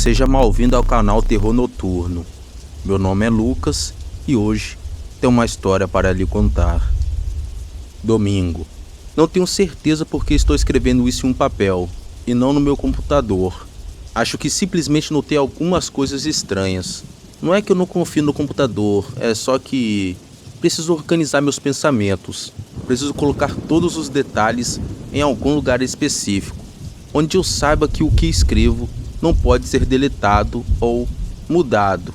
Seja mal-vindo ao canal Terror Noturno. Meu nome é Lucas e hoje tenho uma história para lhe contar. Domingo. Não tenho certeza porque estou escrevendo isso em um papel e não no meu computador. Acho que simplesmente notei algumas coisas estranhas. Não é que eu não confio no computador, é só que preciso organizar meus pensamentos. Preciso colocar todos os detalhes em algum lugar específico, onde eu saiba que o que escrevo não pode ser deletado ou mudado.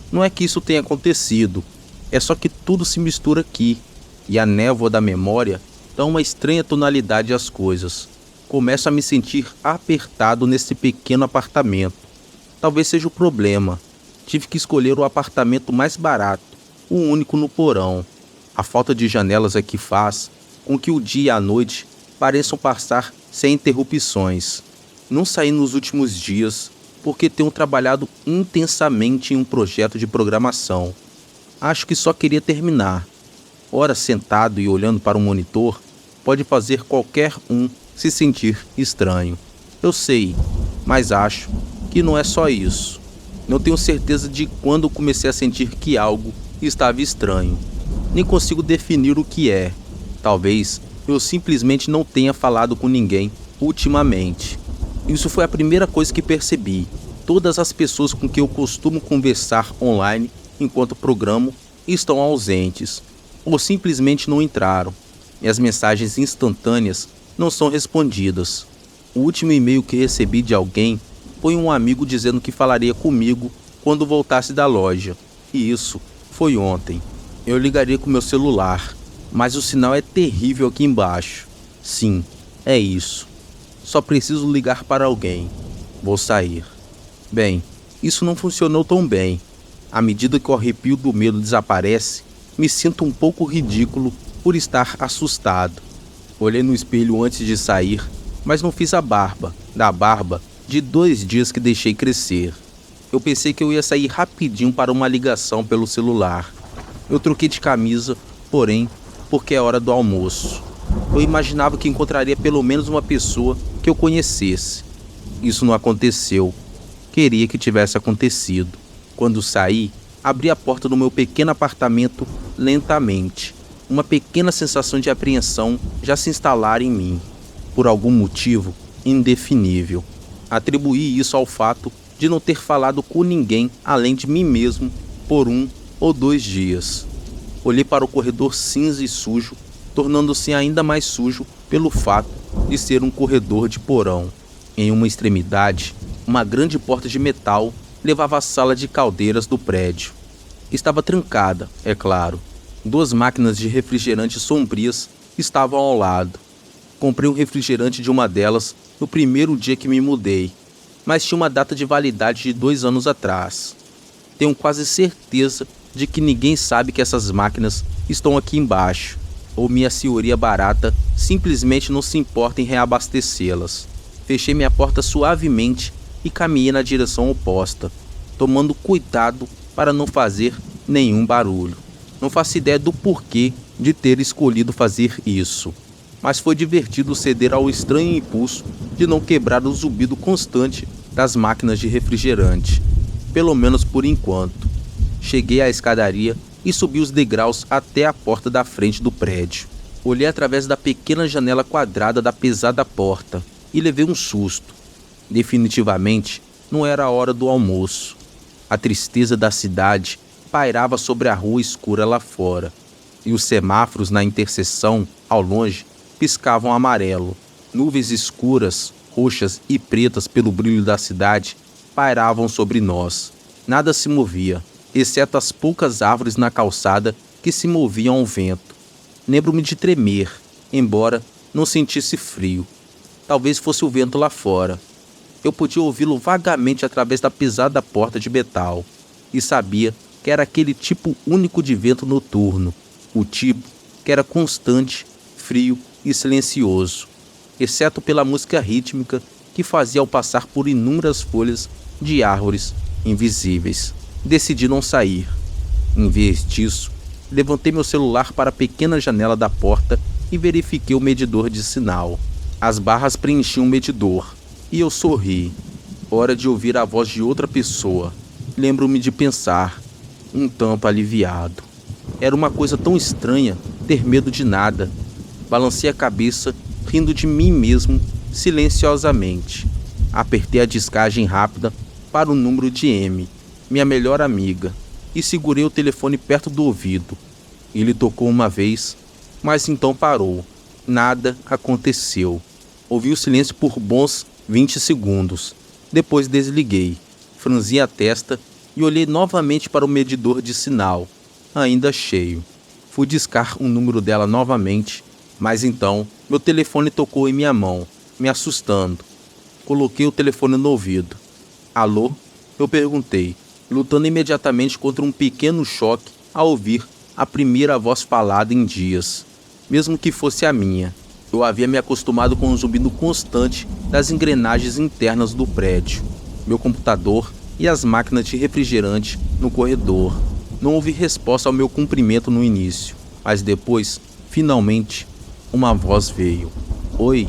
Não é que isso tenha acontecido, é só que tudo se mistura aqui, e a névoa da memória dá uma estranha tonalidade às coisas. Começo a me sentir apertado nesse pequeno apartamento. Talvez seja o problema. Tive que escolher o apartamento mais barato, o único no porão. A falta de janelas aqui faz com que o dia e a noite pareçam passar sem interrupções. Não saí nos últimos dias porque tenho trabalhado intensamente em um projeto de programação. Acho que só queria terminar. Ora sentado e olhando para um monitor, pode fazer qualquer um se sentir estranho. Eu sei, mas acho que não é só isso. Não tenho certeza de quando comecei a sentir que algo estava estranho. Nem consigo definir o que é. Talvez eu simplesmente não tenha falado com ninguém ultimamente. Isso foi a primeira coisa que percebi. Todas as pessoas com quem eu costumo conversar online enquanto programo estão ausentes, ou simplesmente não entraram. E as mensagens instantâneas não são respondidas. O último e-mail que recebi de alguém foi um amigo dizendo que falaria comigo quando voltasse da loja. E isso foi ontem. Eu ligaria com meu celular, mas o sinal é terrível aqui embaixo. Sim, é isso. Só preciso ligar para alguém. Vou sair. Bem, isso não funcionou tão bem. À medida que o arrepio do medo desaparece, me sinto um pouco ridículo por estar assustado. Olhei no espelho antes de sair, mas não fiz a barba. Da barba de 2 dias que deixei crescer. Eu pensei que eu ia sair rapidinho para uma ligação pelo celular. Eu troquei de camisa, porém, porque é hora do almoço. Eu imaginava que encontraria pelo menos uma pessoa que eu conhecesse. Isso não aconteceu. Queria que tivesse acontecido. Quando saí, abri a porta do meu pequeno apartamento lentamente. Uma pequena sensação de apreensão já se instalara em mim. Por algum motivo indefinível. Atribuí isso ao fato de não ter falado com ninguém além de mim mesmo por 1 ou 2 dias. Olhei para o corredor cinza e sujo, tornando-se ainda mais sujo pelo fato de ser um corredor de porão. Em uma extremidade, uma grande porta de metal levava à sala de caldeiras do prédio. Estava trancada, é claro. 2 máquinas de refrigerante sombrias estavam ao lado. Comprei um refrigerante de uma delas no primeiro dia que me mudei, mas tinha uma data de validade de 2 anos atrás. Tenho quase certeza de que ninguém sabe que essas máquinas estão aqui embaixo, ou minha senhoria barata simplesmente não se importa em reabastecê-las. Fechei minha porta suavemente e caminhei na direção oposta, tomando cuidado para não fazer nenhum barulho. Não faço ideia do porquê de ter escolhido fazer isso, mas foi divertido ceder ao estranho impulso de não quebrar o zumbido constante das máquinas de refrigerante, pelo menos por enquanto. Cheguei à escadaria e subi os degraus até a porta da frente do prédio. Olhei através da pequena janela quadrada da pesada porta e levei um susto. Definitivamente não era a hora do almoço. A tristeza da cidade pairava sobre a rua escura lá fora, e os semáforos na interseção, ao longe, piscavam amarelo. Nuvens escuras, roxas e pretas pelo brilho da cidade pairavam sobre nós. Nada se movia, exceto as poucas árvores na calçada que se moviam ao vento. Lembro-me de tremer, embora não sentisse frio. Talvez fosse o vento lá fora. Eu podia ouvi-lo vagamente através da pesada porta de metal, e sabia que era aquele tipo único de vento noturno, o tipo que era constante, frio e silencioso, exceto pela música rítmica que fazia ao passar por inúmeras folhas de árvores invisíveis. Decidi não sair. Em vez disso, levantei meu celular para a pequena janela da porta e verifiquei o medidor de sinal. As barras preenchiam o medidor, e eu sorri. Hora de ouvir a voz de outra pessoa. Lembro-me de pensar, um tanto aliviado. Era uma coisa tão estranha ter medo de nada. Balancei a cabeça, rindo de mim mesmo, silenciosamente. Apertei a discagem rápida para o número de M, minha melhor amiga, e segurei o telefone perto do ouvido. Ele tocou uma vez, mas então parou. Nada aconteceu. Ouvi o silêncio por bons 20 segundos. Depois desliguei, franzi a testa e olhei novamente para o medidor de sinal, ainda cheio. Fui discar o número dela novamente, mas então meu telefone tocou em minha mão, me assustando. Coloquei o telefone no ouvido. Alô? Eu perguntei, lutando imediatamente contra um pequeno choque ao ouvir a primeira voz falada em dias, mesmo que fosse a minha. Eu havia me acostumado com o zumbido constante das engrenagens internas do prédio, meu computador e as máquinas de refrigerante no corredor. Não houve resposta ao meu cumprimento no início, mas depois, finalmente, uma voz veio. Oi,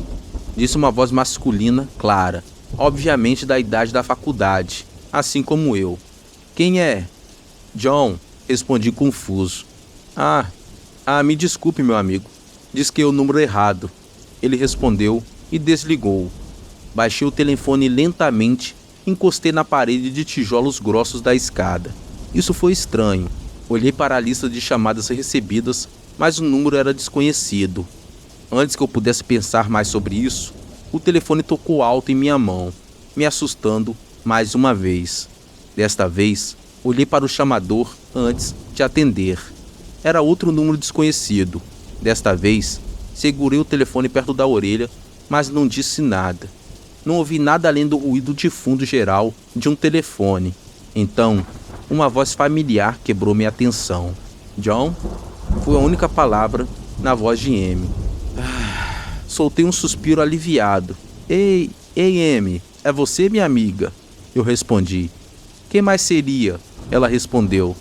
disse uma voz masculina, clara, obviamente da idade da faculdade, assim como eu. Quem é? John, respondi confuso. Me desculpe, meu amigo. Disquei o número errado. Ele respondeu e desligou. Baixei o telefone lentamente e encostei na parede de tijolos grossos da escada. Isso foi estranho. Olhei para a lista de chamadas recebidas, mas o número era desconhecido. Antes que eu pudesse pensar mais sobre isso, o telefone tocou alto em minha mão, me assustando mais uma vez. Desta vez, olhei para o chamador antes de atender. Era outro número desconhecido. Desta vez, segurei o telefone perto da orelha, mas não disse nada. Não ouvi nada além do ruído de fundo geral de um telefone. Então, uma voz familiar quebrou minha atenção. John? Foi a única palavra na voz de M. Soltei um suspiro aliviado. Ei, M, é você, minha amiga? Eu respondi. Quem mais seria? Ela respondeu.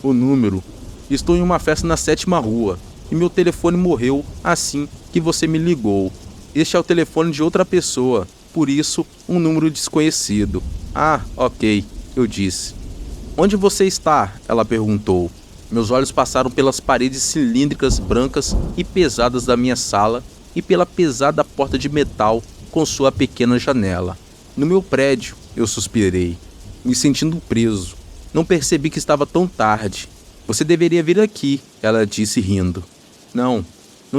O número. Estou em uma festa na 7ª rua e meu telefone morreu assim que você me ligou. Este é o telefone de outra pessoa, por isso um número desconhecido. Ok, eu disse. Onde você está? Ela perguntou. Meus olhos passaram pelas paredes cilíndricas brancas e pesadas da minha sala e pela pesada porta de metal com sua pequena janela. No meu prédio, eu suspirei, me sentindo preso. Não percebi que estava tão tarde. Você deveria vir aqui, ela disse rindo. Não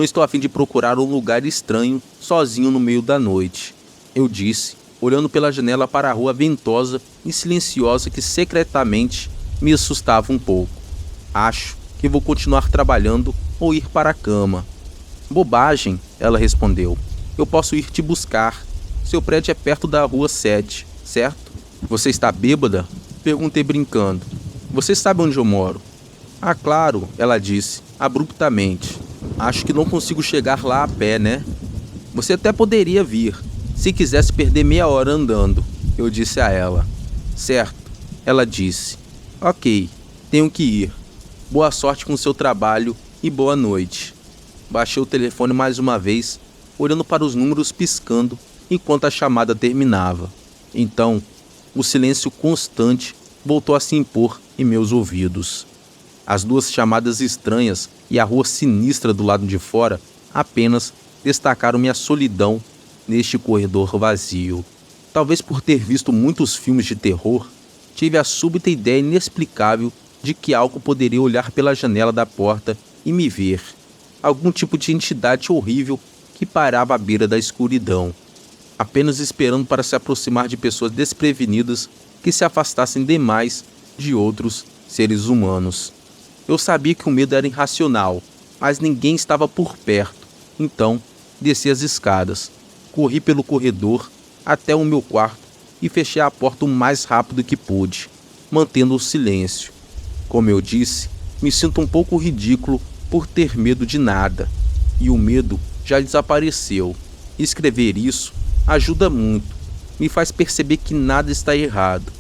estou a fim de procurar um lugar estranho, sozinho no meio da noite, eu disse, olhando pela janela para a rua ventosa e silenciosa que secretamente me assustava um pouco. Acho que vou continuar trabalhando ou ir para a cama. Bobagem, ela respondeu. Eu posso ir te buscar. Seu prédio é perto da rua 7, certo? Você está bêbada? Perguntei brincando. Você sabe onde eu moro? Claro, ela disse, abruptamente. Acho que não consigo chegar lá a pé, né? Você até poderia vir, se quisesse perder meia hora andando, eu disse a ela. Certo, ela disse. Ok, tenho que ir. Boa sorte com seu trabalho e boa noite. Baixei o telefone mais uma vez, olhando para os números piscando enquanto a chamada terminava. Então, o silêncio constante voltou a se impor em meus ouvidos. As duas chamadas estranhas e a rua sinistra do lado de fora apenas destacaram minha solidão neste corredor vazio. Talvez por ter visto muitos filmes de terror, tive a súbita ideia inexplicável de que algo poderia olhar pela janela da porta e me ver. Algum tipo de entidade horrível que parava à beira da escuridão, apenas esperando para se aproximar de pessoas desprevenidas que se afastassem demais de outros seres humanos. Eu sabia que o medo era irracional, mas ninguém estava por perto. Então, desci as escadas, corri pelo corredor até o meu quarto e fechei a porta o mais rápido que pude, mantendo o silêncio. Como eu disse, me sinto um pouco ridículo por ter medo de nada, e o medo já desapareceu. Escrever isso ajuda muito, me faz perceber que nada está errado,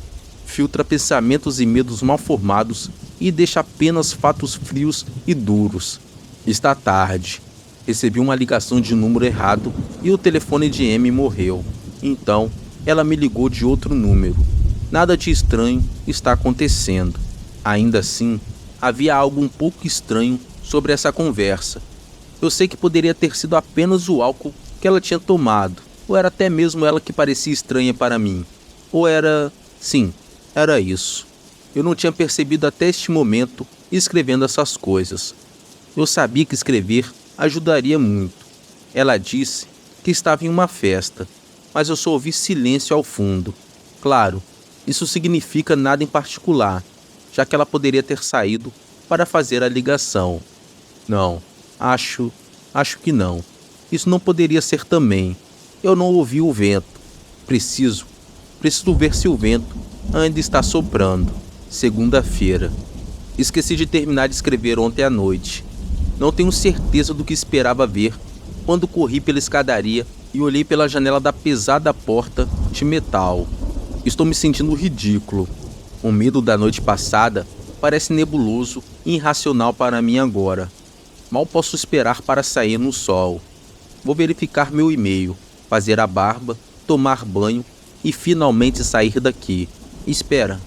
filtra pensamentos e medos mal formados e deixa apenas fatos frios e duros. Está tarde. Recebi uma ligação de número errado e o telefone de M morreu. Então, ela me ligou de outro número. Nada de estranho está acontecendo. Ainda assim, havia algo um pouco estranho sobre essa conversa. Eu sei que poderia ter sido apenas o álcool que ela tinha tomado, ou era até mesmo ela que parecia estranha para mim. Ou era... Sim, era isso. Eu não tinha percebido até este momento escrevendo essas coisas. Eu sabia que escrever ajudaria muito. Ela disse que estava em uma festa, mas eu só ouvi silêncio ao fundo. Claro, isso significa nada em particular, já que ela poderia ter saído para fazer a ligação. Não, acho que não. Isso não poderia ser também. Eu não ouvi o vento. Preciso ver se o vento ainda está soprando. Segunda-feira. Esqueci de terminar de escrever ontem à noite. Não tenho certeza do que esperava ver quando corri pela escadaria e olhei pela janela da pesada porta de metal. Estou me sentindo ridículo. O medo da noite passada parece nebuloso e irracional para mim agora. Mal posso esperar para sair no sol. Vou verificar meu e-mail, fazer a barba, tomar banho e finalmente sair daqui. Espera,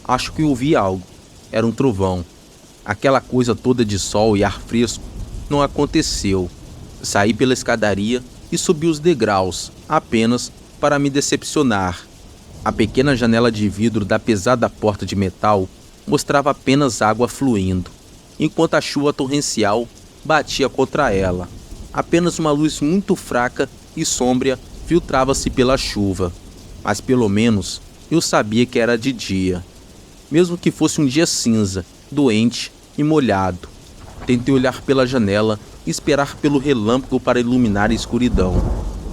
acho que ouvi algo. Era um trovão. Aquela coisa toda de sol e ar fresco não aconteceu. Saí pela escadaria e subi os degraus, apenas para me decepcionar. A pequena janela de vidro da pesada porta de metal mostrava apenas água fluindo, enquanto a chuva torrencial batia contra ela. Apenas uma luz muito fraca e sombria filtrava-se pela chuva, mas pelo menos eu sabia que era de dia. Mesmo que fosse um dia cinza, doente e molhado. Tentei olhar pela janela e esperar pelo relâmpago para iluminar a escuridão,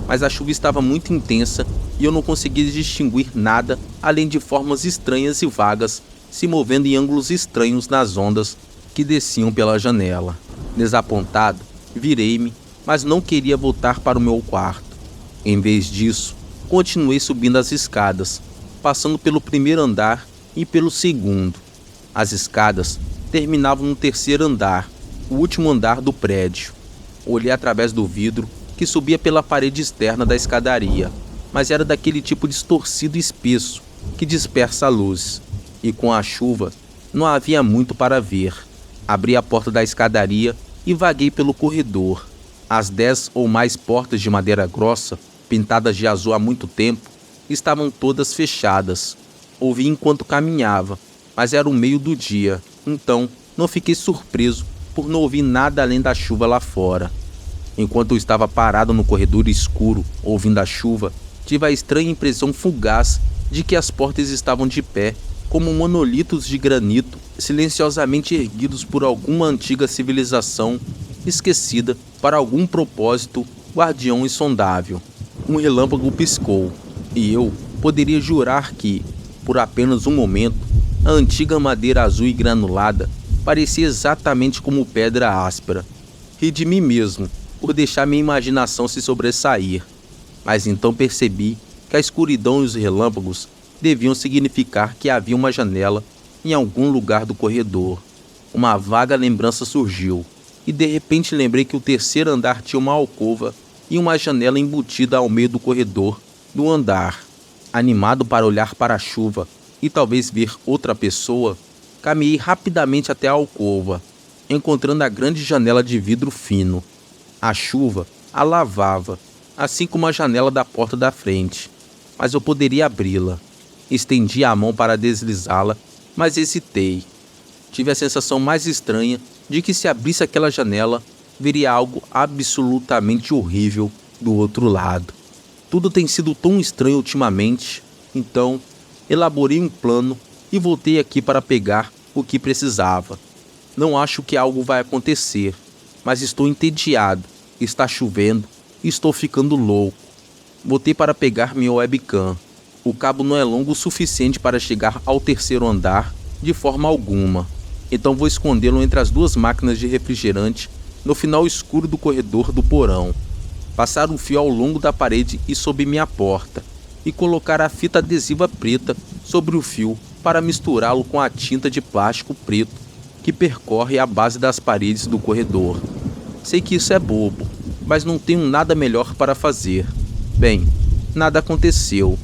mas a chuva estava muito intensa e eu não conseguia distinguir nada além de formas estranhas e vagas se movendo em ângulos estranhos nas ondas que desciam pela janela. Desapontado, virei-me, mas não queria voltar para o meu quarto. Em vez disso, continuei subindo as escadas, passando pelo primeiro andar e pelo segundo. As escadas terminavam no terceiro andar, o último andar do prédio. Olhei através do vidro que subia pela parede externa da escadaria, mas era daquele tipo distorcido e espesso que dispersa a luz. E com a chuva, não havia muito para ver. Abri a porta da escadaria e vaguei pelo corredor. As 10 ou mais portas de madeira grossa, pintadas de azul há muito tempo, estavam todas fechadas. Ouvi enquanto caminhava, mas era o meio do dia, então não fiquei surpreso por não ouvir nada além da chuva lá fora. Enquanto eu estava parado no corredor escuro, ouvindo a chuva, tive a estranha impressão fugaz de que as portas estavam de pé, como monolitos de granito, silenciosamente erguidos por alguma antiga civilização, esquecida para algum propósito guardião insondável. Um relâmpago piscou, e eu poderia jurar que, por apenas um momento, a antiga madeira azul e granulada parecia exatamente como pedra áspera. Ri de mim mesmo, por deixar minha imaginação se sobressair. Mas então percebi que a escuridão e os relâmpagos deviam significar que havia uma janela em algum lugar do corredor. Uma vaga lembrança surgiu, e de repente lembrei que o terceiro andar tinha uma alcova e uma janela embutida ao meio do corredor do andar. Animado para olhar para a chuva e talvez ver outra pessoa, caminhei rapidamente até a alcova, encontrando a grande janela de vidro fino. A chuva a lavava, assim como a janela da porta da frente, mas eu poderia abri-la. Estendi a mão para deslizá-la, mas hesitei. Tive a sensação mais estranha de que se abrisse aquela janela, veria algo absolutamente horrível do outro lado. Tudo tem sido tão estranho ultimamente, então elaborei um plano e voltei aqui para pegar o que precisava. Não acho que algo vai acontecer, mas estou entediado, está chovendo e estou ficando louco. Voltei para pegar minha webcam. O cabo não é longo o suficiente para chegar ao terceiro andar de forma alguma, então vou escondê-lo entre as duas máquinas de refrigerante no final escuro do corredor do porão. Passar um fio ao longo da parede e sob minha porta, e colocar a fita adesiva preta sobre o fio para misturá-lo com a tinta de plástico preto que percorre a base das paredes do corredor. Sei que isso é bobo, mas não tenho nada melhor para fazer. Bem, nada aconteceu.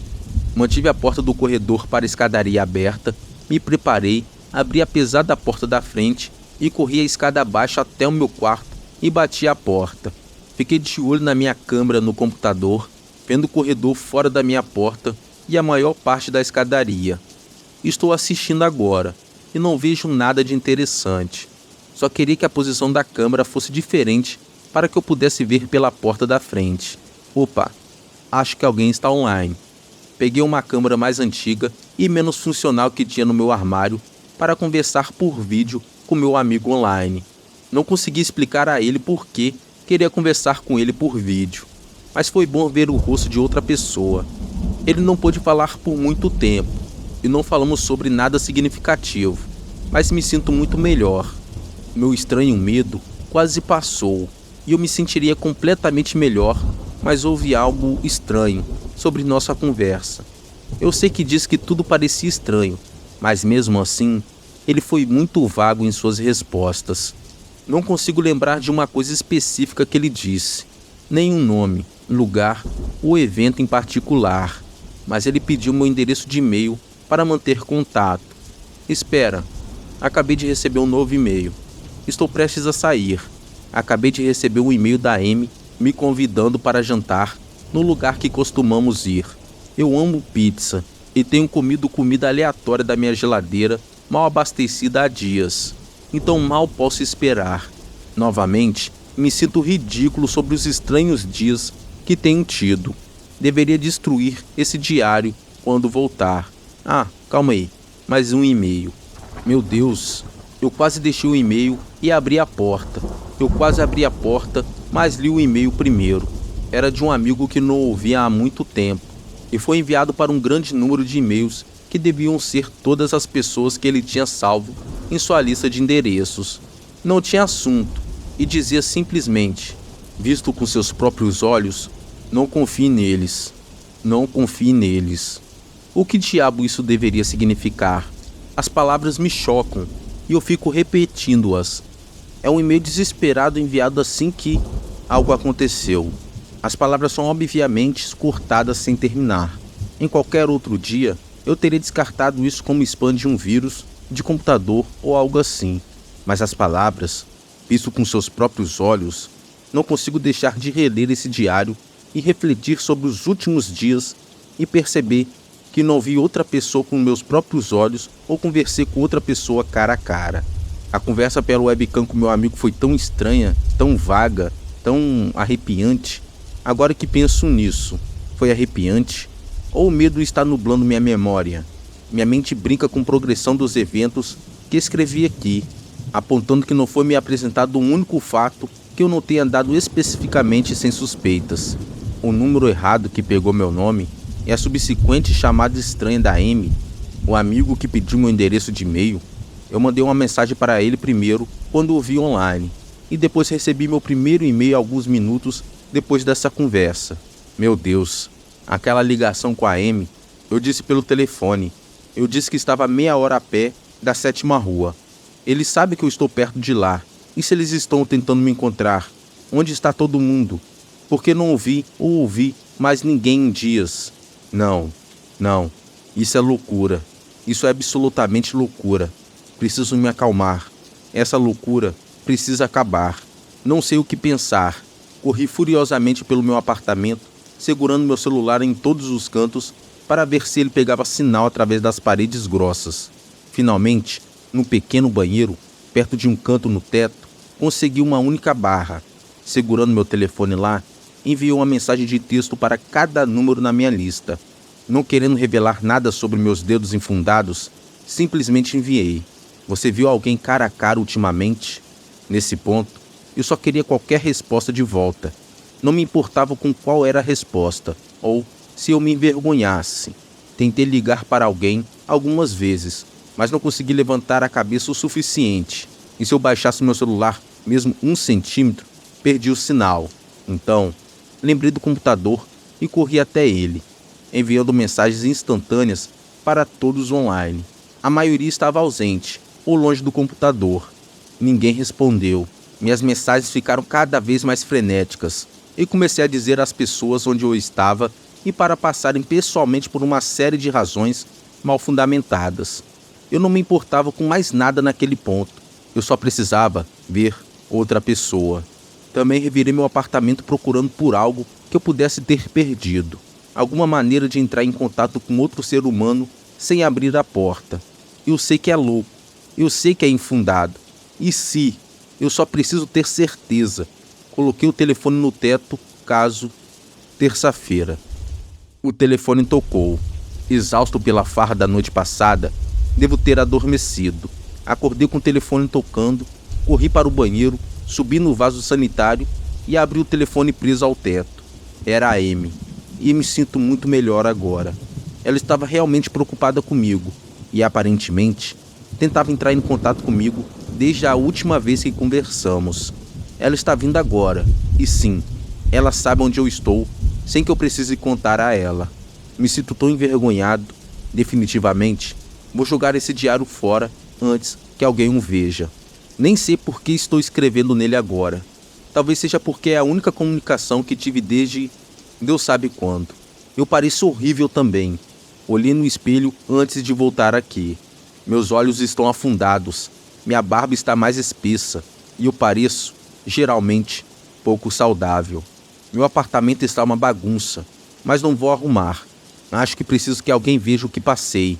Mantive a porta do corredor para a escadaria aberta, me preparei, abri a pesada porta da frente e corri a escada abaixo até o meu quarto e bati a porta. Fiquei de olho na minha câmera no computador, vendo o corredor fora da minha porta e a maior parte da escadaria. Estou assistindo agora e não vejo nada de interessante. Só queria que a posição da câmera fosse diferente para que eu pudesse ver pela porta da frente. Opa, acho que alguém está online. Peguei uma câmera mais antiga e menos funcional que tinha no meu armário para conversar por vídeo com meu amigo online. Não consegui explicar a ele por que queria conversar com ele por vídeo, mas foi bom ver o rosto de outra pessoa. Ele não pôde falar por muito tempo e não falamos sobre nada significativo, mas me sinto muito melhor. Meu estranho medo quase passou e eu me sentiria completamente melhor, mas houve algo estranho sobre nossa conversa. Eu sei que diz que tudo parecia estranho, mas mesmo assim, ele foi muito vago em suas respostas. Não consigo lembrar de uma coisa específica que ele disse, nem um nome, lugar ou evento em particular, mas ele pediu meu endereço de e-mail para manter contato. Espera, acabei de receber um novo e-mail. Estou prestes a sair. Acabei de receber um e-mail da Amy me convidando para jantar no lugar que costumamos ir. Eu amo pizza e tenho comido comida aleatória da minha geladeira mal abastecida há dias. Então mal posso esperar. Novamente, me sinto ridículo sobre os estranhos dias que tenho tido. Deveria destruir esse diário quando voltar. Ah, calma aí, mais um e-mail. Meu Deus, eu quase deixei o e-mail e abri a porta. Eu quase abri a porta, mas li o e-mail primeiro. Era de um amigo que não ouvia há muito tempo e foi enviado para um grande número de e-mails que deviam ser todas as pessoas que ele tinha salvo em sua lista de endereços. Não tinha assunto e dizia simplesmente: visto com seus próprios olhos, não confie neles. Não confie neles. O que diabo isso deveria significar? As palavras me chocam e eu fico repetindo-as. É um e-mail desesperado enviado assim que algo aconteceu. As palavras são obviamente cortadas sem terminar. Em qualquer outro dia, eu teria descartado isso como spam de um vírus de computador ou algo assim. Mas as palavras, visto com seus próprios olhos, não consigo deixar de reler esse diário e refletir sobre os últimos dias e perceber que não vi outra pessoa com meus próprios olhos ou conversei com outra pessoa cara a cara. A conversa pelo webcam com meu amigo foi tão estranha, tão vaga, tão arrepiante. Agora que penso nisso, foi arrepiante? Ou o medo está nublando minha memória? Minha mente brinca com a progressão dos eventos que escrevi aqui, apontando que não foi me apresentado um único fato que eu não tenha dado especificamente sem suspeitas. O número errado que pegou meu nome e a subsequente chamada estranha da Amy, o amigo que pediu meu endereço de e-mail. Eu mandei uma mensagem para ele primeiro quando o vi online e depois recebi meu primeiro e-mail alguns minutos depois dessa conversa. Meu Deus, aquela ligação com a Amy, eu disse pelo telefone. Eu disse que estava meia hora a pé da 7ª Rua. Eles sabem que eu estou perto de lá. E se eles estão tentando me encontrar? Onde está todo mundo? Porque não ouvi ou ouvi mais ninguém em dias. Não. Isso é loucura. Isso é absolutamente loucura. Preciso me acalmar. Essa loucura precisa acabar. Não sei o que pensar. Corri furiosamente pelo meu apartamento, segurando meu celular em todos os cantos para ver se ele pegava sinal através das paredes grossas. Finalmente, num pequeno banheiro, perto de um canto no teto, consegui uma única barra. Segurando meu telefone lá, enviei uma mensagem de texto para cada número na minha lista. Não querendo revelar nada sobre meus dedos infundados, simplesmente enviei: você viu alguém cara a cara ultimamente? Nesse ponto, eu só queria qualquer resposta de volta. Não me importava com qual era a resposta, ou se eu me envergonhasse. Tentei ligar para alguém algumas vezes, mas não consegui levantar a cabeça o suficiente. E se eu baixasse meu celular mesmo 1 centímetro, perdi o sinal. Então, lembrei do computador e corri até ele, enviando mensagens instantâneas para todos online. A maioria estava ausente ou longe do computador. Ninguém respondeu. Minhas mensagens ficaram cada vez mais frenéticas e comecei a dizer às pessoas onde eu estava e para passarem pessoalmente por uma série de razões mal fundamentadas. Eu não me importava com mais nada naquele ponto. Eu só precisava ver outra pessoa. Também revirei meu apartamento procurando por algo que eu pudesse ter perdido. Alguma maneira de entrar em contato com outro ser humano sem abrir a porta. Eu sei que é louco. Eu sei que é infundado. E se? Eu só preciso ter certeza. Coloquei o telefone no teto, caso... Terça-feira. O telefone tocou. Exausto pela farra da noite passada, devo ter adormecido. Acordei com o telefone tocando, corri para o banheiro, subi no vaso sanitário e abri o telefone preso ao teto. Era a Amy. E me sinto muito melhor agora. Ela estava realmente preocupada comigo e, aparentemente, tentava entrar em contato comigo desde a última vez que conversamos. Ela está vindo agora, e sim, ela sabe onde eu estou, sem que eu precise contar a ela. Me sinto tão envergonhado. Definitivamente, vou jogar esse diário fora antes que alguém o veja. Nem sei por que estou escrevendo nele agora. Talvez seja porque é a única comunicação que tive desde... Deus sabe quando. Eu pareço horrível também. Olhei no espelho antes de voltar aqui. Meus olhos estão afundados. Minha barba está mais espessa. E eu pareço, geralmente, pouco saudável. Meu apartamento está uma bagunça, mas não vou arrumar. Acho que preciso que alguém veja o que passei.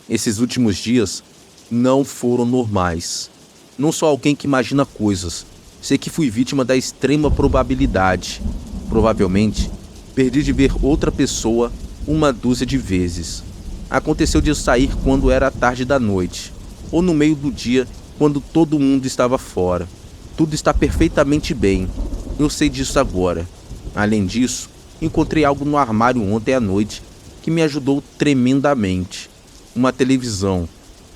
Esses últimos dias não foram normais. Não sou alguém que imagina coisas. Sei que fui vítima da extrema probabilidade. Provavelmente, perdi de ver outra pessoa uma dúzia de vezes. Aconteceu de eu sair quando era tarde da noite, ou no meio do dia, quando todo mundo estava fora. Tudo está perfeitamente bem. Eu sei disso agora. Além disso, encontrei algo no armário ontem à noite que me ajudou tremendamente. Uma televisão.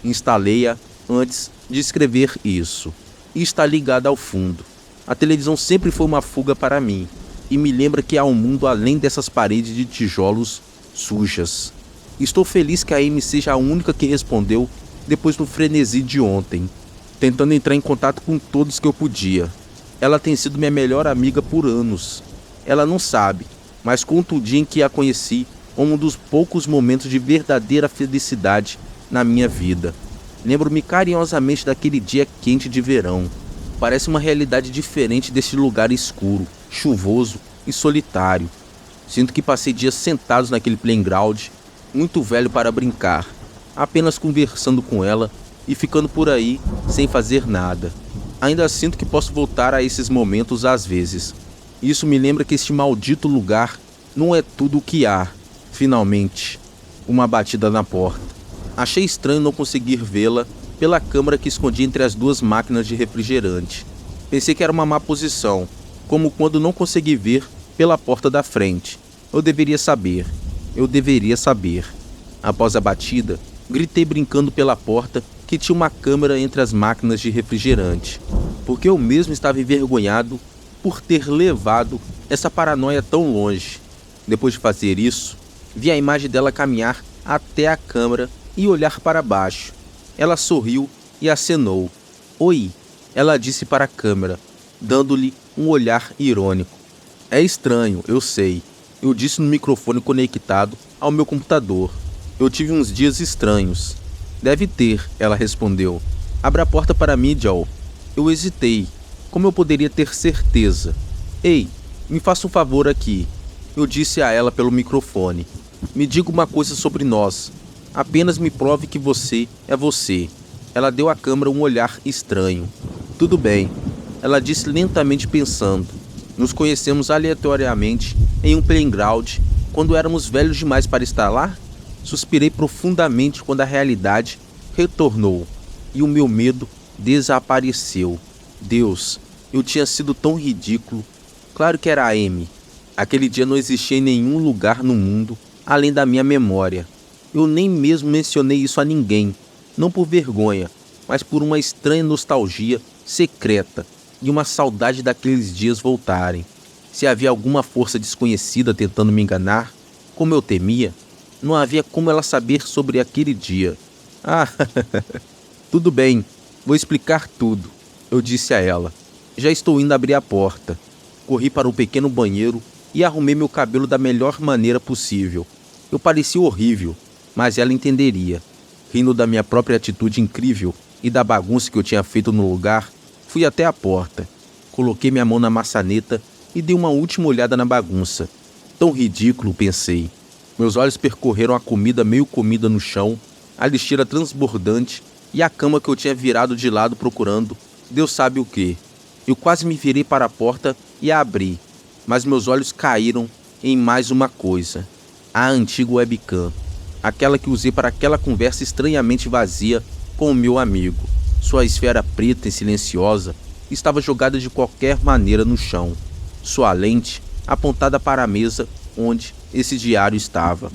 Instalei-a antes de escrever isso. E está ligada ao fundo. A televisão sempre foi uma fuga para mim. E me lembra que há um mundo além dessas paredes de tijolos sujas. Estou feliz que a Amy seja a única que respondeu depois do frenesi de ontem, tentando entrar em contato com todos que eu podia. Ela tem sido minha melhor amiga por anos. Ela não sabe, mas conto o dia em que a conheci como um dos poucos momentos de verdadeira felicidade na minha vida. Lembro-me carinhosamente daquele dia quente de verão. Parece uma realidade diferente deste lugar escuro, chuvoso e solitário. Sinto que passei dias sentados naquele playground, muito velho para brincar, apenas conversando com ela e ficando por aí sem fazer nada. Ainda sinto que posso voltar a esses momentos às vezes. Isso me lembra que este maldito lugar não é tudo o que há. Finalmente, uma batida na porta. Achei estranho não conseguir vê-la pela câmera que escondi entre as duas máquinas de refrigerante. Pensei que era uma má posição, como quando não consegui ver pela porta da frente. Eu deveria saber. Após a batida, gritei brincando pela porta que tinha uma câmera entre as máquinas de refrigerante, porque eu mesmo estava envergonhado por ter levado essa paranoia tão longe. Depois de fazer isso, vi a imagem dela caminhar até a câmera e olhar para baixo. Ela sorriu e acenou. "Oi", ela disse para a câmera, dando-lhe um olhar irônico. "É estranho, eu sei", eu disse no microfone conectado ao meu computador. "Eu tive uns dias estranhos." "Deve ter", ela respondeu. "Abra a porta para mim, Joel." Eu hesitei. Como eu poderia ter certeza? "Ei, me faça um favor aqui", eu disse a ela pelo microfone. "Me diga uma coisa sobre nós. Apenas me prove que você é você." Ela deu à câmera um olhar estranho. "Tudo bem", ela disse lentamente pensando. "Nos conhecemos aleatoriamente em um playground quando éramos velhos demais para estar lá?" Suspirei profundamente quando a realidade retornou e o meu medo desapareceu. Deus, eu tinha sido tão ridículo. Claro que era a Amy. Aquele dia não existia em nenhum lugar no mundo além da minha memória. Eu nem mesmo mencionei isso a ninguém, não por vergonha, mas por uma estranha nostalgia secreta e uma saudade daqueles dias voltarem. Se havia alguma força desconhecida tentando me enganar, como eu temia, não havia como ela saber sobre aquele dia. "Ah, tudo bem, vou explicar tudo", eu disse a ela. "Já estou indo abrir a porta." Corri para o pequeno banheiro e arrumei meu cabelo da melhor maneira possível. Eu parecia horrível, mas ela entenderia. Rindo da minha própria atitude incrível e da bagunça que eu tinha feito no lugar, fui até a porta. Coloquei minha mão na maçaneta e dei uma última olhada na bagunça. Tão ridículo, pensei. Meus olhos percorreram a comida meio comida no chão, a lixeira transbordante e a cama que eu tinha virado de lado procurando Deus sabe o quê. Eu quase me virei para a porta e a abri, mas meus olhos caíram em mais uma coisa. A antiga webcam. Aquela que usei para aquela conversa estranhamente vazia com o meu amigo. Sua esfera preta e silenciosa estava jogada de qualquer maneira no chão. Sua lente apontada para a mesa onde esse diário estava.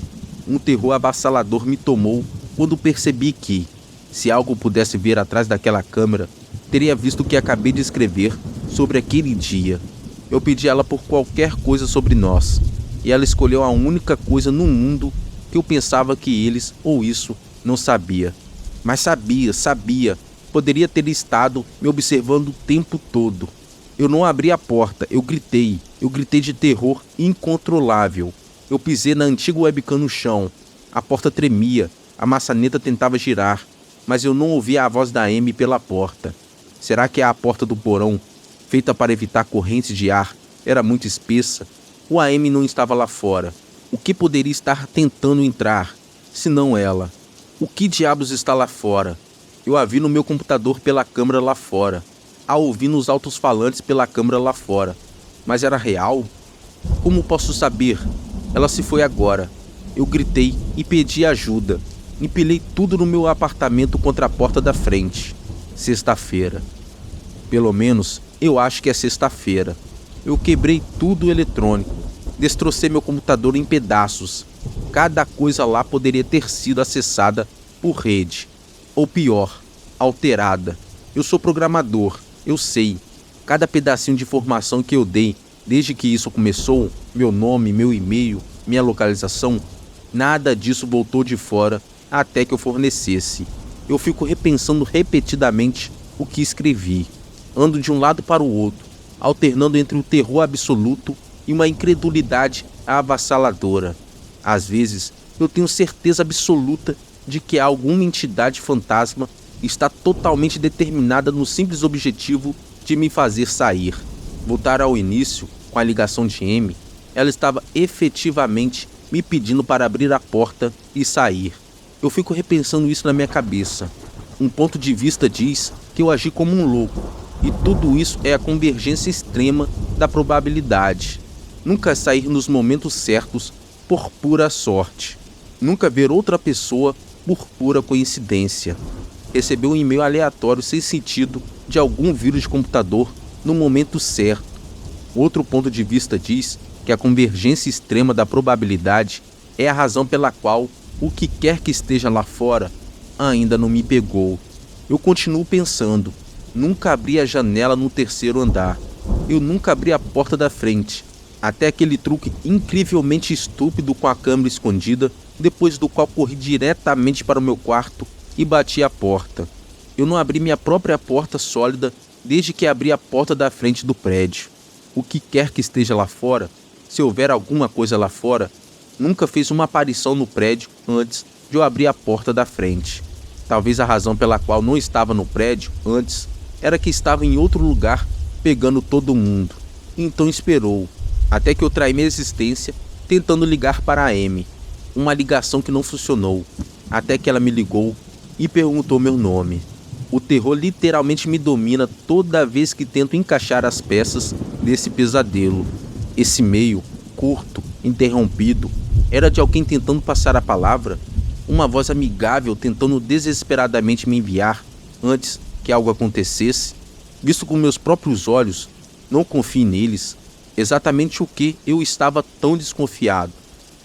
Um terror avassalador me tomou quando percebi que, se algo pudesse ver atrás daquela câmera, teria visto o que acabei de escrever sobre aquele dia. Eu pedi a ela por qualquer coisa sobre nós, e ela escolheu a única coisa no mundo que eu pensava que eles ou isso não sabia. Mas sabia. Poderia ter estado me observando o tempo todo. Eu não abri a porta, eu gritei de terror incontrolável. Eu pisei na antiga webcam no chão. A porta tremia, a maçaneta tentava girar, mas eu não ouvia a voz da Amy pela porta. Será que a porta do porão, feita para evitar correntes de ar, era muito espessa? Ou a Amy não estava lá fora? O que poderia estar tentando entrar, se não ela? O que diabos está lá fora? Eu a vi no meu computador pela câmera lá fora. A ouvi nos altos-falantes pela câmera lá fora. Mas era real? Como posso saber? Ela se foi agora. Eu gritei e pedi ajuda. Empilhei tudo no meu apartamento contra a porta da frente. Sexta-feira. Pelo menos, eu acho que é sexta-feira. Eu quebrei tudo eletrônico. Destrocei meu computador em pedaços. Cada coisa lá poderia ter sido acessada por rede. Ou pior, alterada. Eu sou programador, eu sei. Cada pedacinho de informação que eu dei, desde que isso começou, meu nome, meu e-mail, minha localização, nada disso voltou de fora até que eu fornecesse. Eu fico repensando repetidamente o que escrevi. Ando de um lado para o outro, alternando entre o terror absoluto e uma incredulidade avassaladora. Às vezes, eu tenho certeza absoluta de que alguma entidade fantasma está totalmente determinada no simples objetivo de me fazer sair. Voltar ao início, com a ligação de Amy, ela estava efetivamente me pedindo para abrir a porta e sair. Eu fico repensando isso na minha cabeça. Um ponto de vista diz que eu agi como um louco, e tudo isso é a convergência extrema da probabilidade. Nunca sair nos momentos certos por pura sorte. Nunca ver outra pessoa por pura coincidência. Receber um e-mail aleatório sem sentido de algum vírus de computador no momento certo. Outro ponto de vista diz que a convergência extrema da probabilidade é a razão pela qual o que quer que esteja lá fora ainda não me pegou. Eu continuo pensando. Nunca abri a janela no terceiro andar. Eu nunca abri a porta da frente. Até aquele truque incrivelmente estúpido com a câmera escondida, depois do qual corri diretamente para o meu quarto e bati a porta. Eu não abri minha própria porta sólida desde que abri a porta da frente do prédio. O que quer que esteja lá fora, se houver alguma coisa lá fora, nunca fez uma aparição no prédio antes de eu abrir a porta da frente. Talvez a razão pela qual não estava no prédio antes era que estava em outro lugar pegando todo mundo. Então esperou, até que eu traí minha existência tentando ligar para a Amy. Uma ligação que não funcionou, até que ela me ligou e perguntou meu nome. O terror literalmente me domina toda vez que tento encaixar as peças desse pesadelo. Esse meio, curto, interrompido, era de alguém tentando passar a palavra? Uma voz amigável tentando desesperadamente me enviar antes que algo acontecesse? Visto com meus próprios olhos, não confie neles. Exatamente o que eu estava tão desconfiado.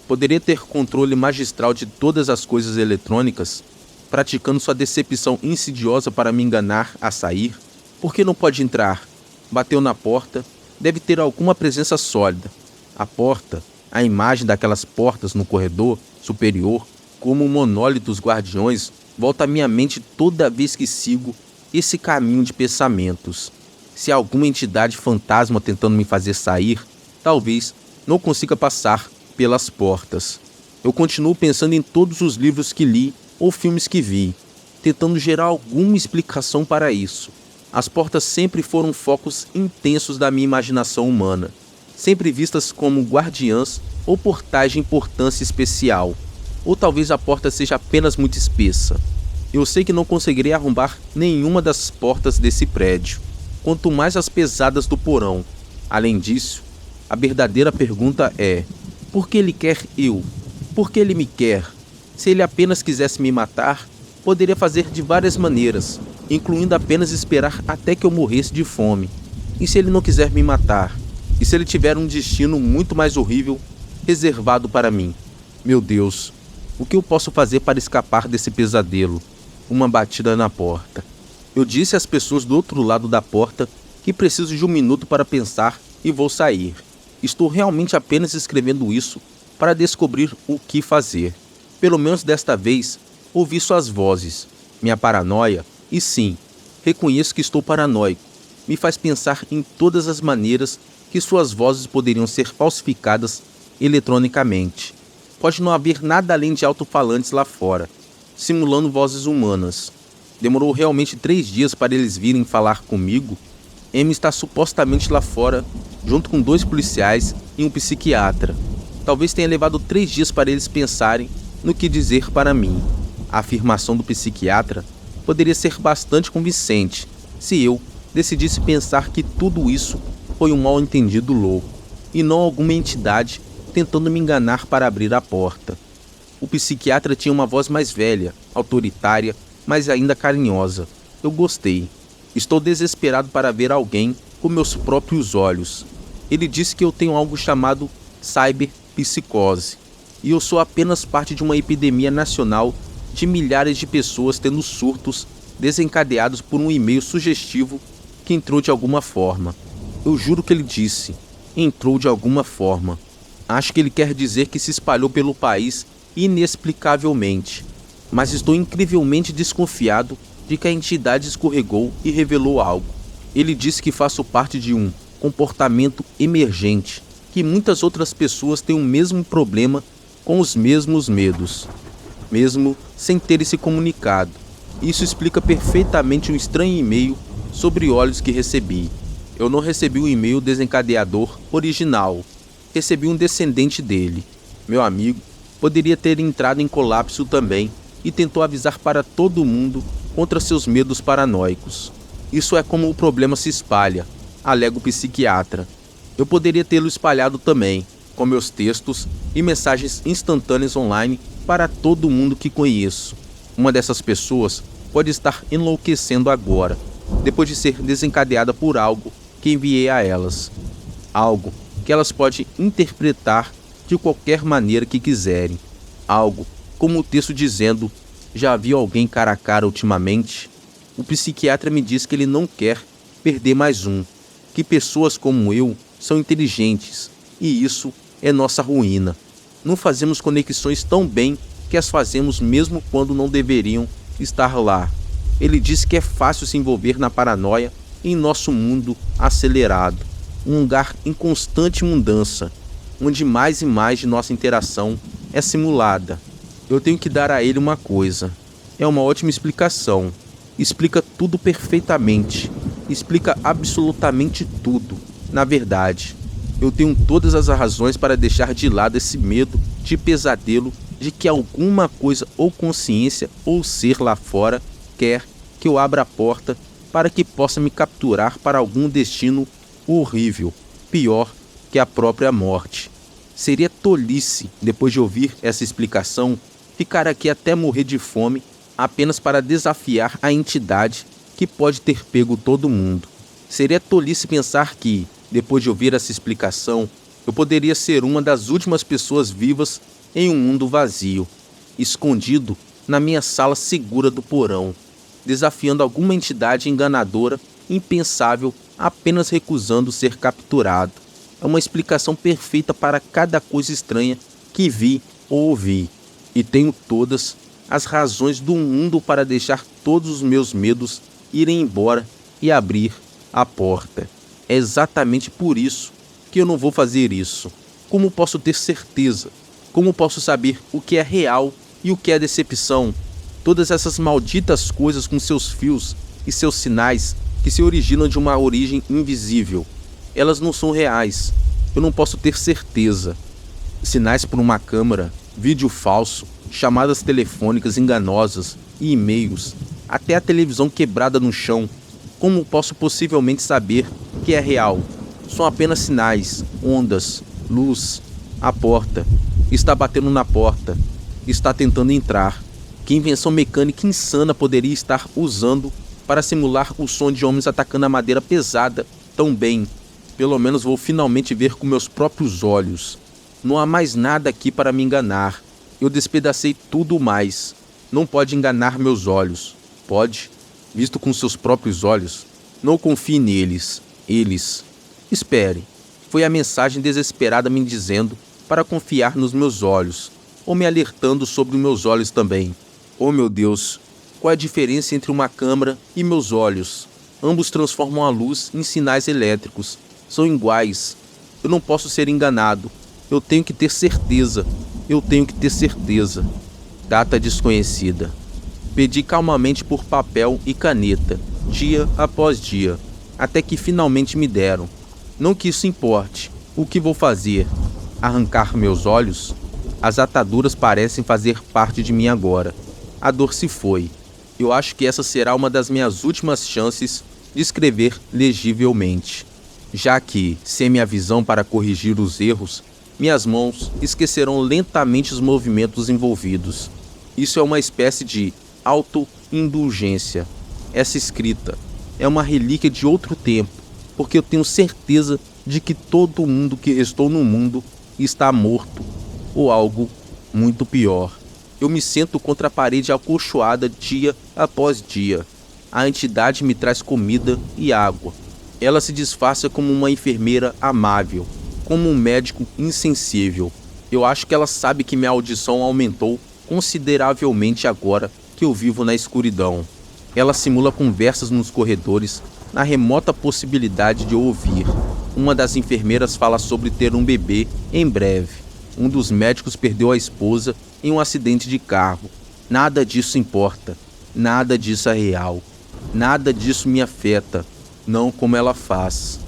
Poderia ter controle magistral de todas as coisas eletrônicas, praticando sua decepção insidiosa para me enganar a sair? Por que não pode entrar? Bateu na porta, deve ter alguma presença sólida. A porta, a imagem daquelas portas no corredor superior, como um monólito dos guardiões, volta à minha mente toda vez que sigo esse caminho de pensamentos. Se alguma entidade fantasma tentando me fazer sair, talvez não consiga passar pelas portas. Eu continuo pensando em todos os livros que li ou filmes que vi, tentando gerar alguma explicação para isso. As portas sempre foram focos intensos da minha imaginação humana, sempre vistas como guardiãs ou portais de importância especial. Ou talvez a porta seja apenas muito espessa. Eu sei que não conseguirei arrombar nenhuma das portas desse prédio, quanto mais as pesadas do porão. Além disso, a verdadeira pergunta é: por que ele quer eu? Por que ele me quer? Se ele apenas quisesse me matar, poderia fazer de várias maneiras, incluindo apenas esperar até que eu morresse de fome. E se ele não quiser me matar? E se ele tiver um destino muito mais horrível reservado para mim? Meu Deus, o que eu posso fazer para escapar desse pesadelo? Uma batida na porta. Eu disse às pessoas do outro lado da porta que preciso de um minuto para pensar e vou sair. Estou realmente apenas escrevendo isso para descobrir o que fazer. Pelo menos desta vez, ouvi suas vozes. Minha paranoia, e sim, reconheço que estou paranoico, me faz pensar em todas as maneiras que suas vozes poderiam ser falsificadas eletronicamente. Pode não haver nada além de alto-falantes lá fora, simulando vozes humanas. Demorou realmente 3 dias para eles virem falar comigo. Amy está supostamente lá fora, junto com 2 policiais e um psiquiatra. Talvez tenha levado 3 dias para eles pensarem no que dizer para mim. A afirmação do psiquiatra poderia ser bastante convincente se eu decidisse pensar que tudo isso foi um mal-entendido louco e não alguma entidade tentando me enganar para abrir a porta. O psiquiatra tinha uma voz mais velha, autoritária, mas ainda carinhosa. Eu gostei. Estou desesperado para ver alguém com meus próprios olhos. Ele disse que eu tenho algo chamado cyberpsicose, e eu sou apenas parte de uma epidemia nacional de milhares de pessoas tendo surtos desencadeados por um e-mail sugestivo que entrou de alguma forma. Eu juro que ele disse, entrou de alguma forma. Acho que ele quer dizer que se espalhou pelo país inexplicavelmente, mas estou incrivelmente desconfiado de que a entidade escorregou e revelou algo. Ele disse que faço parte de um comportamento emergente, que muitas outras pessoas têm o mesmo problema com os mesmos medos, mesmo sem terem se comunicado. Isso explica perfeitamente um estranho e-mail sobre olhos que recebi. Eu não recebi o e-mail desencadeador original, recebi um descendente dele. Meu amigo poderia ter entrado em colapso também e tentou avisar para todo mundo contra seus medos paranoicos. Isso é como o problema se espalha, alega o psiquiatra. Eu poderia tê-lo espalhado também, com meus textos e mensagens instantâneas online para todo mundo que conheço. Uma dessas pessoas pode estar enlouquecendo agora, depois de ser desencadeada por algo que enviei a elas. Algo que elas podem interpretar de qualquer maneira que quiserem. Algo como o texto dizendo: já viu alguém cara a cara ultimamente? O psiquiatra me diz que ele não quer perder mais um, que pessoas como eu são inteligentes, e isso é nossa ruína. Não fazemos conexões tão bem que as fazemos mesmo quando não deveriam estar lá. Ele diz que é fácil se envolver na paranoia em nosso mundo acelerado, um lugar em constante mudança, onde mais e mais de nossa interação é simulada. Eu tenho que dar a ele uma coisa. É uma ótima explicação. Explica tudo perfeitamente. Explica absolutamente tudo. Na verdade, eu tenho todas as razões para deixar de lado esse medo de pesadelo de que alguma coisa ou consciência ou ser lá fora quer que eu abra a porta para que possa me capturar para algum destino horrível, pior que a própria morte. Seria tolice, depois de ouvir essa explicação, ficar aqui até morrer de fome apenas para desafiar a entidade que pode ter pego todo mundo. Seria tolice pensar que, depois de ouvir essa explicação, eu poderia ser uma das últimas pessoas vivas em um mundo vazio, escondido na minha sala segura do porão, desafiando alguma entidade enganadora, impensável, apenas recusando ser capturado. É uma explicação perfeita para cada coisa estranha que vi ou ouvi, e tenho todas as razões do mundo para deixar todos os meus medos irem embora e abrir a porta. É exatamente por isso que eu não vou fazer isso. Como posso ter certeza? Como posso saber o que é real e o que é decepção? Todas essas malditas coisas com seus fios e seus sinais que se originam de uma origem invisível. Elas não são reais. Eu não posso ter certeza. Sinais por uma câmera, vídeo falso, chamadas telefônicas enganosas e e-mails, até a televisão quebrada no chão. Como posso possivelmente saber que é real? São apenas sinais, ondas, luz. A porta. Está batendo na porta. Está tentando entrar. Que invenção mecânica insana poderia estar usando para simular o som de homens atacando a madeira pesada tão bem? Pelo menos vou finalmente ver com meus próprios olhos. Não há mais nada aqui para me enganar. Eu despedacei tudo mais. Não pode enganar meus olhos. Pode? Visto com seus próprios olhos. Não confie neles. Eles. Espere. Foi a mensagem desesperada me dizendo para confiar nos meus olhos, ou me alertando sobre os meus olhos também. Oh meu Deus, qual é a diferença entre uma câmera e meus olhos? Ambos transformam a luz em sinais elétricos. São iguais. Eu não posso ser enganado. Eu tenho que ter certeza. Eu tenho que ter certeza. Data desconhecida. Pedi calmamente por papel e caneta, dia após dia, até que finalmente me deram. Não que isso importe. O que vou fazer? Arrancar meus olhos? As ataduras parecem fazer parte de mim agora. A dor se foi. Eu acho que essa será uma das minhas últimas chances de escrever legivelmente. Já que, sem minha visão para corrigir os erros, minhas mãos esquecerão lentamente os movimentos envolvidos. Isso é uma espécie de auto-indulgência. Essa escrita é uma relíquia de outro tempo, porque eu tenho certeza de que todo mundo que restou no mundo está morto, ou algo muito pior. Eu me sento contra a parede acolchoada dia após dia. A entidade me traz comida e água. Ela se disfarça como uma enfermeira amável, como um médico insensível. Eu acho que ela sabe que minha audição aumentou consideravelmente agora que eu vivo na escuridão. Ela simula conversas nos corredores, na remota possibilidade de eu ouvir. Uma das enfermeiras fala sobre ter um bebê em breve. Um dos médicos perdeu a esposa em um acidente de carro. Nada disso importa. Nada disso é real. Nada disso me afeta. Não como ela faz.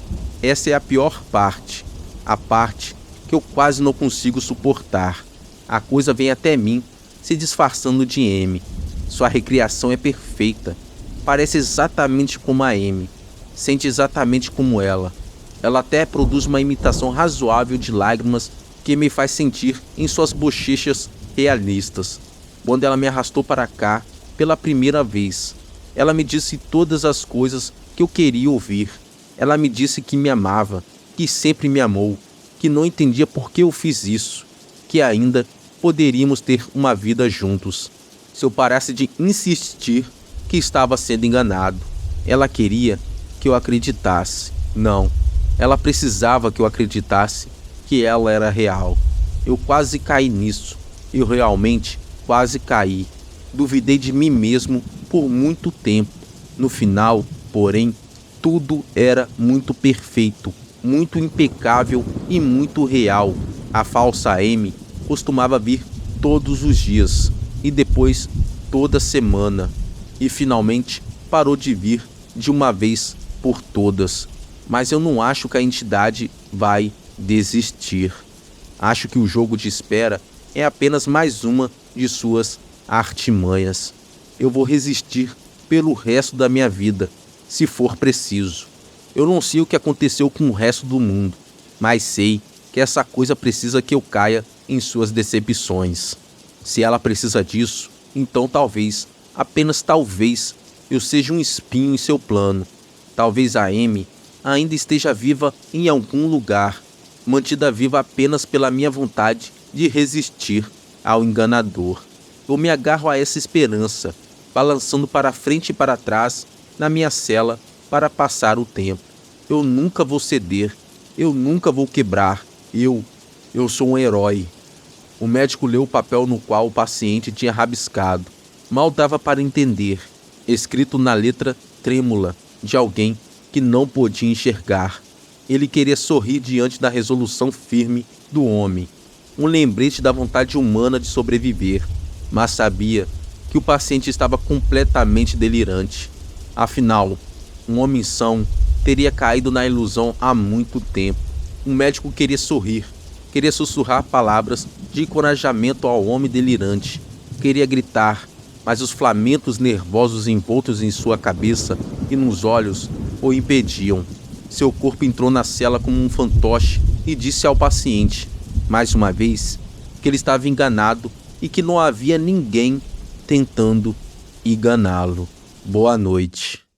Essa é a pior parte. A parte que eu quase não consigo suportar. A coisa vem até mim, se disfarçando de M. Sua recriação é perfeita. Parece exatamente como a M. Sente exatamente como ela. Ela até produz uma imitação razoável de lágrimas que me faz sentir em suas bochechas realistas. Quando ela me arrastou para cá pela primeira vez, ela me disse todas as coisas que eu queria ouvir. Ela me disse que me amava, que sempre me amou, que não entendia por que eu fiz isso, que ainda poderíamos ter uma vida juntos. Se eu parasse de insistir que estava sendo enganado, ela queria que eu acreditasse. Não, ela precisava que eu acreditasse que ela era real. Eu quase caí nisso. Eu realmente quase caí. Duvidei de mim mesmo por muito tempo. No final, porém, tudo era muito perfeito, muito impecável e muito real. A falsa M costumava vir todos os dias e depois toda semana. E finalmente parou de vir de uma vez por todas. Mas eu não acho que a entidade vai desistir. Acho que o jogo de espera é apenas mais uma de suas artimanhas. Eu vou resistir pelo resto da minha vida, se for preciso. Eu não sei o que aconteceu com o resto do mundo, mas sei que essa coisa precisa que eu caia em suas decepções. Se ela precisa disso, então talvez, apenas talvez, eu seja um espinho em seu plano. Talvez a M ainda esteja viva em algum lugar, mantida viva apenas pela minha vontade de resistir ao enganador. Eu me agarro a essa esperança, balançando para frente e para trás na minha cela para passar o tempo. Eu nunca vou ceder, eu nunca vou quebrar, eu sou um herói. O médico leu o papel no qual o paciente tinha rabiscado. Mal dava para entender, escrito na letra trêmula de alguém que não podia enxergar. Ele queria sorrir diante da resolução firme do homem, um lembrete da vontade humana de sobreviver, mas sabia que o paciente estava completamente delirante. Afinal, um homem são teria caído na ilusão há muito tempo. O médico queria sorrir, queria sussurrar palavras de encorajamento ao homem delirante, queria gritar, mas os flamencos nervosos envoltos em sua cabeça e nos olhos o impediam. Seu corpo entrou na cela como um fantoche e disse ao paciente, mais uma vez, que ele estava enganado e que não havia ninguém tentando enganá-lo. Boa noite.